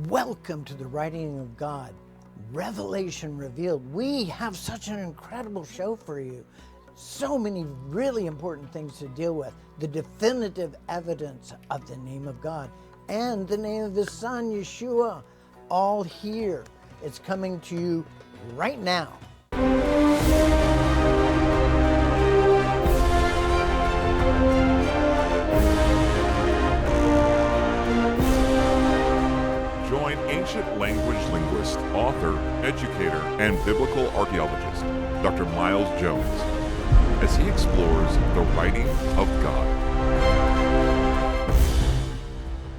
Welcome to the Writing of God, Revelation Revealed. We have such an incredible show for you. So many really important things to deal with. The definitive evidence of the name of God and the name of His Son, Yeshua, all here. It's coming to you right now. Join ancient language linguist, author, educator, and biblical archaeologist, Dr. Miles Jones, as he explores the writing of God.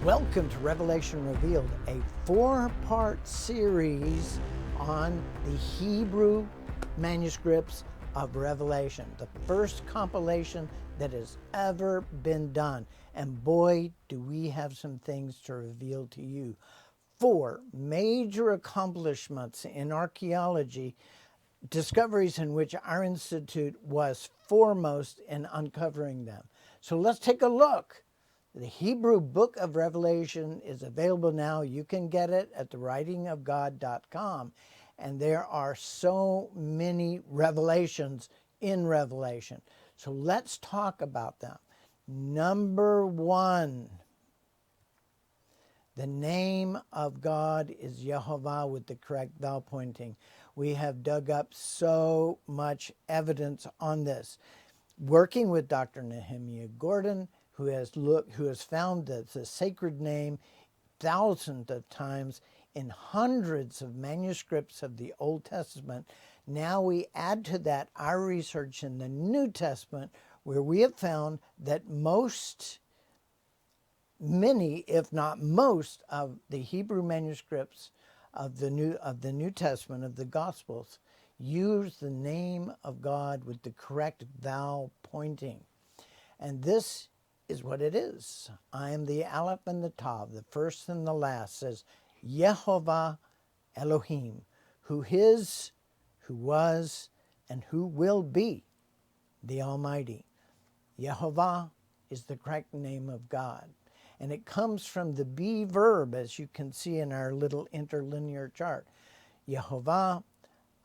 Welcome to Revelation Revealed, a four-part series on the Hebrew manuscripts of Revelation, the first compilation that has ever been done. And boy, do we have some things to reveal to you. 4 major accomplishments in archaeology, discoveries in which our institute was foremost in uncovering them. So let's take a look. The Hebrew Book of Revelation is available now. You can get it at thewritingofgod.com. And there are so many revelations in Revelation. So let's talk about them. Number 1. The name of God is Yehovah with the correct vowel pointing. We have dug up so much evidence on this. Working with Dr. Nehemiah Gordon, who has found the sacred name thousands of times in hundreds of manuscripts of the Old Testament. Now we add to that our research in the New Testament, where we have found that many, if not most, of the Hebrew manuscripts of the New Testament, of the Gospels, use the name of God with the correct vowel pointing. And this is what it is. I am the Aleph and the Tav, the first and the last, says Yehovah Elohim, who is, who was, and who will be the Almighty. Yehovah is the correct name of God. And it comes from the be verb, as you can see in our little interlinear chart. Yehovah,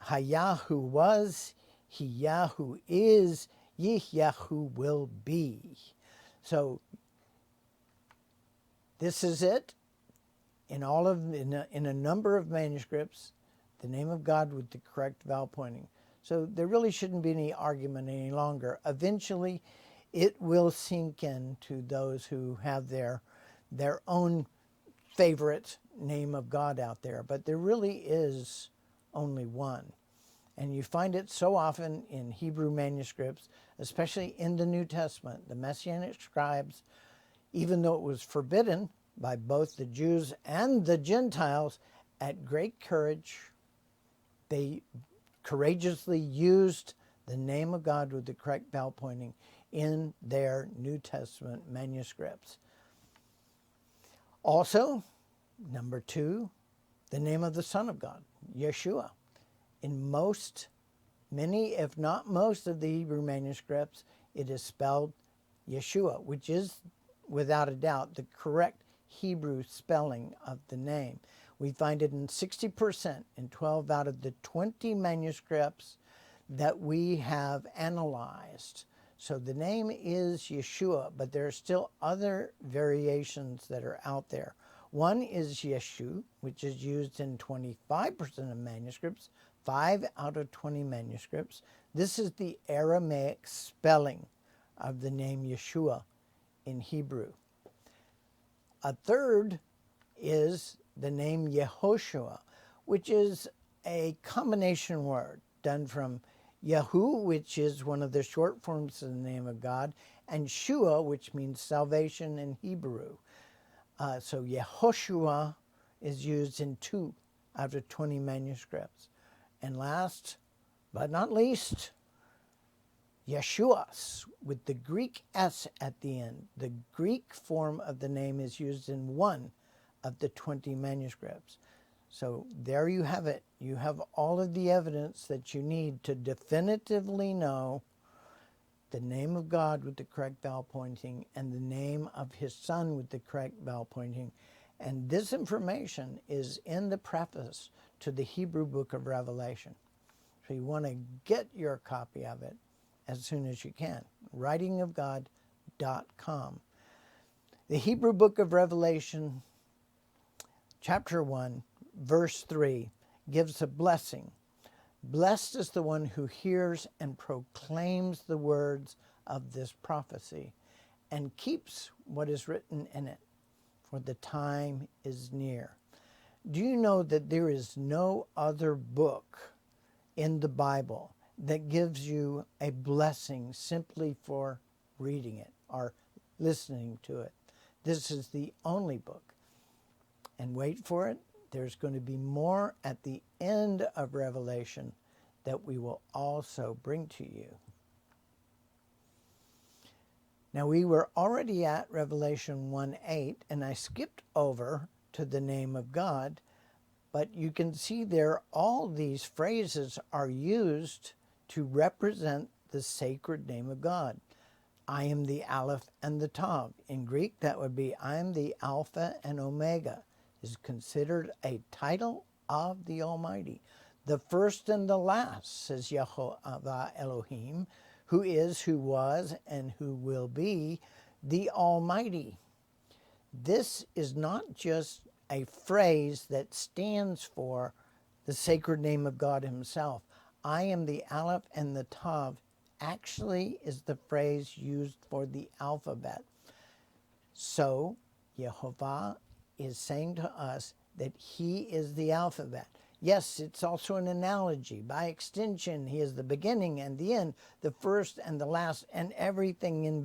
Hayahu was, Hiyahu is, Yihyahu will be. So this is it. In a number of manuscripts, the name of God with the correct vowel pointing. So there really shouldn't be any argument any longer. Eventually, it will sink in to those who have their own favorite name of God out there. But there really is only one. And you find it so often in Hebrew manuscripts, especially in the New Testament. The Messianic scribes, even though it was forbidden by both the Jews and the Gentiles, at great courage, they courageously used the name of God with the correct vowel pointing in their New Testament manuscripts. Also, number 2, the name of the Son of God, Yeshua. In many, if not most, of the Hebrew manuscripts, it is spelled Yeshua, which is, without a doubt, the correct Hebrew spelling of the name. We find it in 60% in 12 out of the 20 manuscripts that we have analyzed. So the name is Yeshua, but there are still other variations that are out there. One is Yeshu, which is used in 25% of manuscripts, 5 out of 20 manuscripts. This is the Aramaic spelling of the name Yeshua in Hebrew. A third is the name Yehoshua, which is a combination word done from Yahu, which is one of the short forms of the name of God, and Shua, which means salvation in Hebrew. So Yehoshua is used in 2 out of 20 manuscripts. And last but not least, Yeshuas, with the Greek S at the end. The Greek form of the name is used in 1 of the 20 manuscripts. So there you have it. You have all of the evidence that you need to definitively know the name of God with the correct vowel pointing and the name of His Son with the correct vowel pointing. And this information is in the preface to the Hebrew book of Revelation. So you want to get your copy of it as soon as you can. writingofgod.com. The Hebrew book of Revelation, chapter 1, verse 3, gives a blessing. Blessed is the one who hears and proclaims the words of this prophecy and keeps what is written in it, for the time is near. Do you know that there is no other book in the Bible that gives you a blessing simply for reading it or listening to it? This is the only book. And wait for it, there's going to be more at the end of Revelation that we will also bring to you. Now, we were already at Revelation 1:8, and I skipped over to the name of God, but you can see there all these phrases are used to represent the sacred name of God. I am the Aleph and the Tav. In Greek, that would be I am the Alpha and Omega. Is considered a title of the Almighty. The first and the last, says Yehovah Elohim, who is, who was, and who will be the Almighty. This is not just a phrase that stands for the sacred name of God himself. I am the Aleph and the Tav actually is the phrase used for the alphabet. So, Yehovah is saying to us that he is the alphabet. Yes, it's also an analogy. By extension, he is the beginning and the end, the first and the last, and everything in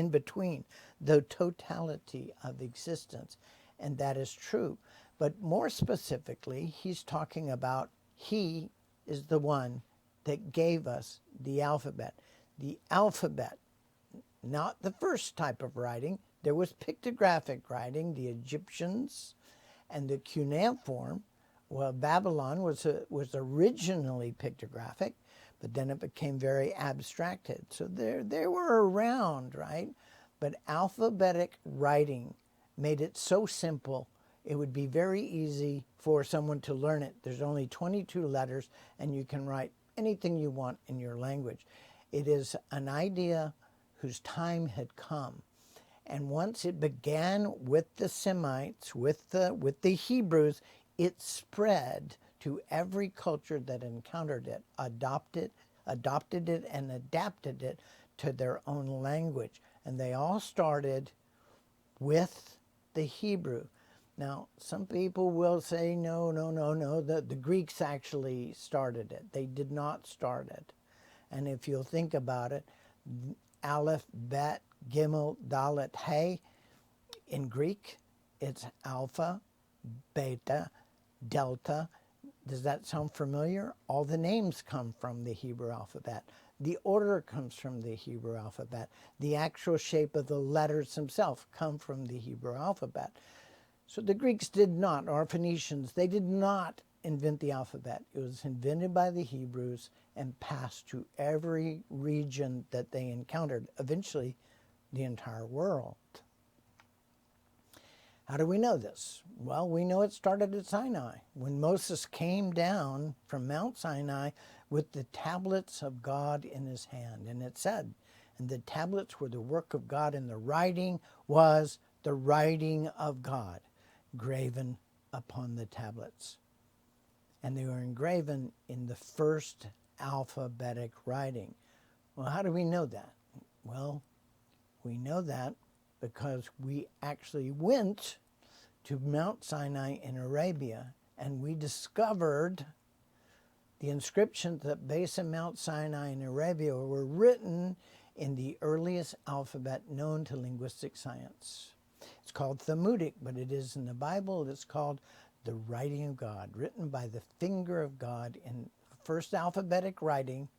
between, the totality of existence. And that is true. But more specifically, he's talking about he is the one that gave us the alphabet. The alphabet, not the first type of writing. There was pictographic writing, the Egyptians, and the cuneiform. Well, Babylon was originally pictographic, but then it became very abstracted. So they were around, right? But alphabetic writing made it so simple, it would be very easy for someone to learn it. There's only 22 letters, and you can write anything you want in your language. It is an idea whose time had come. And once it began with the Semites, with the Hebrews, it spread to every culture that encountered it, adopted it, and adapted it to their own language. And they all started with the Hebrew. Now, some people will say, no, the Greeks actually started it. They did not start it. And if you'll think about it, Aleph, Bet, Gimel, Dalet, Hey, in Greek, it's Alpha, Beta, Delta. Does that sound familiar? All the names come from the Hebrew alphabet. The order comes from the Hebrew alphabet. The actual shape of the letters themselves come from the Hebrew alphabet. So the Greeks did not, or Phoenicians, they did not invent the alphabet. It was invented by the Hebrews and passed to every region that they encountered, eventually the entire world. How do we know this? Well, we know it started at Sinai, when Moses came down from Mount Sinai with the tablets of God in his hand. And it said, and the tablets were the work of God, and the writing was the writing of God, graven upon the tablets. And they were engraven in the first alphabetic writing. Well, how do we know that? Well, we know that because we actually went to Mount Sinai in Arabia, and we discovered the inscriptions at base of Mount Sinai in Arabia were written in the earliest alphabet known to linguistic science. It's called Thamudic, but it is in the Bible. It's called the writing of God, written by the finger of God in first alphabetic writing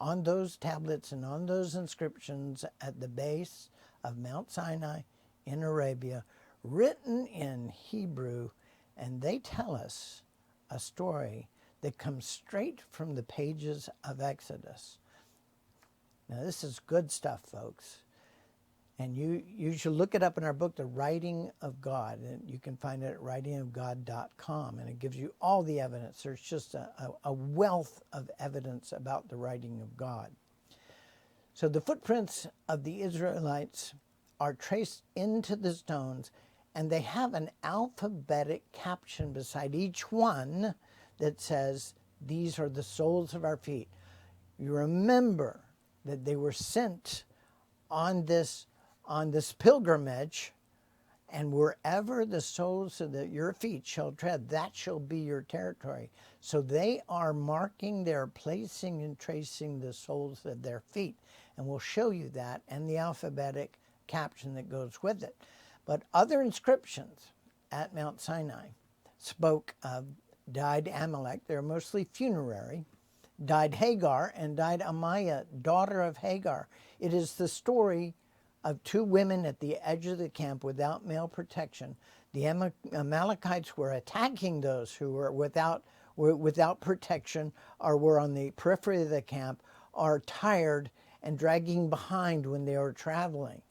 on those tablets and on those inscriptions at the base of Mount Sinai in Arabia, written in Hebrew, and they tell us a story that comes straight from the pages of Exodus. Now, this is good stuff, folks. And you should look it up in our book, The Writing of God. And you can find it at writingofgod.com. And it gives you all the evidence. There's just a wealth of evidence about the writing of God. So the footprints of the Israelites are traced into the stones, and they have an alphabetic caption beside each one that says, "These are the soles of our feet." You remember that they were sent on this pilgrimage, and wherever the soles of your feet shall tread, that shall be your territory. So they are marking, they're placing and tracing the soles of their feet. And we'll show you that and the alphabetic caption that goes with it. But other inscriptions at Mount Sinai spoke of died Amalek. They're mostly funerary. Died Hagar, and died Amaya, daughter of Hagar. It is the story of two women at the edge of the camp without male protection. The Amalekites were attacking those who were without protection, or were on the periphery of the camp, are tired and dragging behind when they were traveling.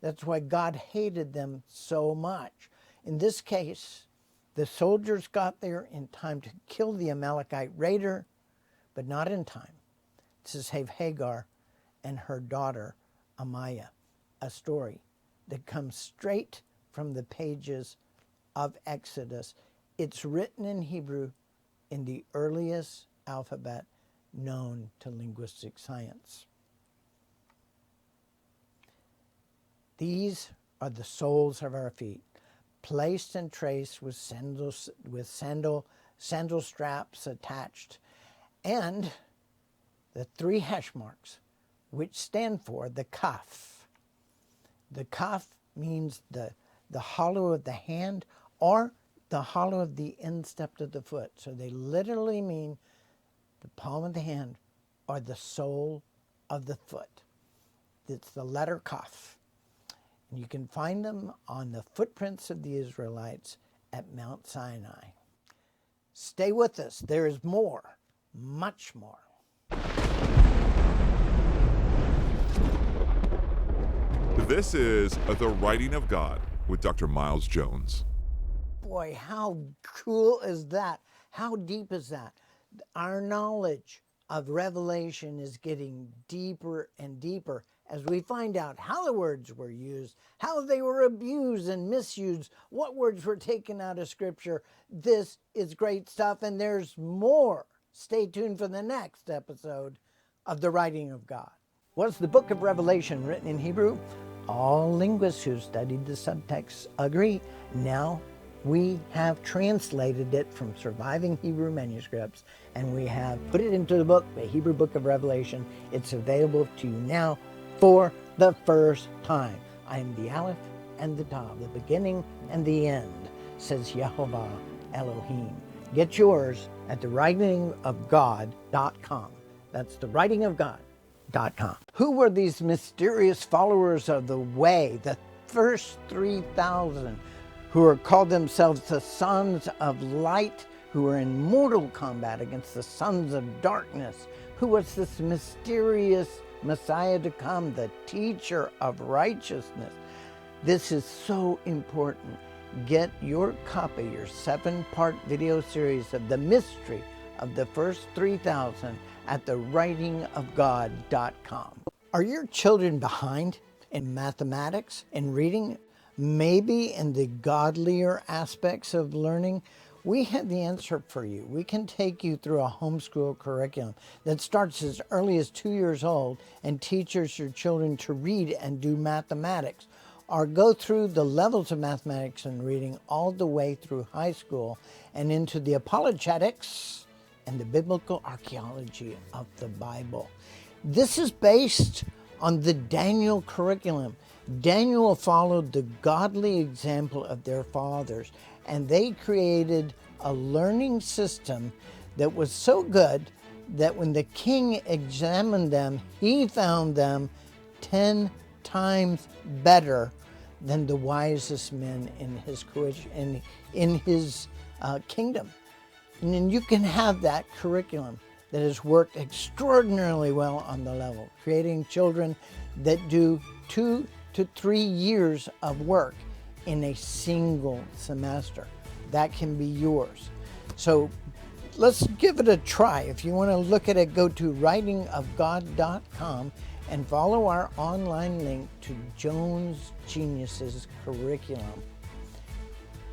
That's why God hated them so much. In this case, the soldiers got there in time to kill the Amalekite raider, but not in time to save Hagar and her daughter Amaya. A story that comes straight from the pages of Exodus. It's written in Hebrew in the earliest alphabet known to linguistic science. These are the soles of our feet, placed and traced with sandal straps attached, and the three hash marks, which stand for the kaf. The kaf means the hollow of the hand or the hollow of the instep of the foot. So they literally mean the palm of the hand or the sole of the foot. It's the letter kaf. And you can find them on the footprints of the Israelites at Mount Sinai. Stay with us. There is more, much more. This is The Writing of God with Dr. Miles Jones. Boy, how cool is that? How deep is that? Our knowledge of Revelation is getting deeper and deeper as we find out how the words were used, how they were abused and misused, what words were taken out of Scripture. This is great stuff, and there's more. Stay tuned for the next episode of The Writing of God. Was the book of Revelation written in Hebrew? All linguists who studied the subtext agree. Now we have translated it from surviving Hebrew manuscripts, and we have put it into the book, the Hebrew Book of Revelation. It's available to you now for the first time. I am the Aleph and the Tav, the beginning and the end, says Yehovah Elohim. Get yours at thewritingofgod.com. That's thewritingofgod.com. Who were these mysterious followers of the way, the first 3,000, who are called themselves the sons of light, who were in mortal combat against the sons of darkness? Who was this mysterious Messiah to come, the teacher of righteousness? This is so important. Get your copy, your 7-part video series of the mystery of the first 3,000 at thewritingofgod.com. Are your children behind in mathematics and reading? Maybe in the godlier aspects of learning? We have the answer for you. We can take you through a homeschool curriculum that starts as early as 2 years old and teaches your children to read and do mathematics, or go through the levels of mathematics and reading all the way through high school and into the apologetics and the biblical archaeology of the Bible. This is based on the Daniel curriculum. Daniel followed the godly example of their fathers, and they created a learning system that was so good that when the king examined them, he found them 10 times better than the wisest men in his kingdom. And then you can have that curriculum that has worked extraordinarily well on the level, creating children that do 2 to 3 years of work in a single semester. That can be yours. So let's give it a try. If you want to look at it, go to writingofgod.com and follow our online link to Jones Genius's curriculum.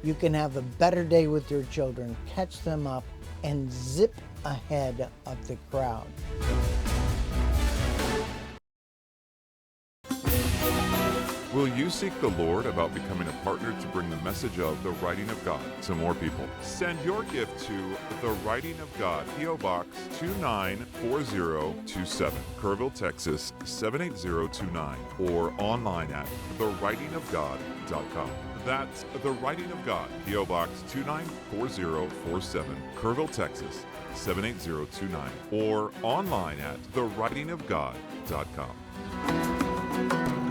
You can have a better day with your children, catch them up, and zip ahead of the crowd. Will you seek the Lord about becoming a partner to bring the message of the writing of God to more people? Send your gift to The Writing of God, P.O. Box 294027, Kerrville, Texas 78029, or online at thewritingofgod.com. That's The Writing of God, P.O. Box 294047, Kerrville, Texas 78029, or online at thewritingofgod.com.